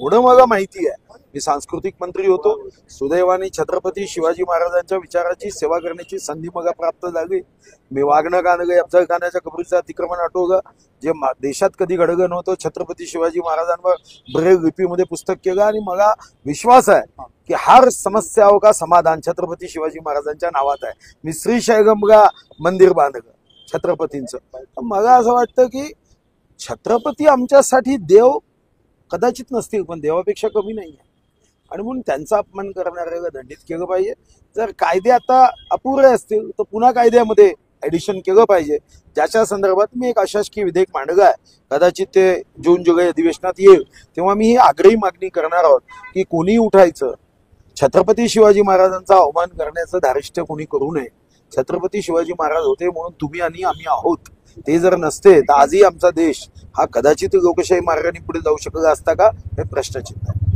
एवढं मला माहिती आहे, मी सांस्कृतिक मंत्री होतो, सुदैवाने छत्रपती शिवाजी महाराजांच्या विचाराची सेवा करण्याची संधी मला प्राप्त झाली। मी वागणं गाणं अफजल खानाच्या कबरीचं अतिक्रमण आठवलं, जे देशात कधी घडलं नव्हतं, छत्रपती शिवाजी महाराजांवर ब्रेल लिपीमध्ये पुस्तक केलं, आणि मला विश्वास आहे की हर समस्याओं का समाधान छत्रपती शिवाजी महाराजांच्या नावात आहे। मी श्रीशैलमला मंदिर बांधलं छत्रपतींचं। मला असं वाटतं की छत्रपती आमच्यासाठी देव कदाचित नसतील, पण देवापेक्षा कमी नाही आहे, आणि म्हणून त्यांचा अपमान करणाऱ्याला दंडित केलं पाहिजे। जर कायदे आता अपुरे असतील तर पुन्हा कायद्यामध्ये ऍडिशन केलं पाहिजे, ज्याच्या संदर्भात मी एक अशासकीय विधेयक मांडलं आहे। कदाचित ते जून जुलै अधिवेशनात येईल तेव्हा मी ही आग्रही मागणी करणार आहोत की कोणी उठायचं, छत्रपती शिवाजी महाराजांचा अवमान करण्याचं धारिष्ट्य कोणी करू नये। छत्रपती शिवाजी महाराज होते म्हणून तुम्ही आणि आम्ही आहोत, ते जर नसते तर आजही आमचा देश हा कदाचित लोकशाही मार्गाने पुढे जाऊ शकला असता का, हे प्रश्नचिन्ह आहे।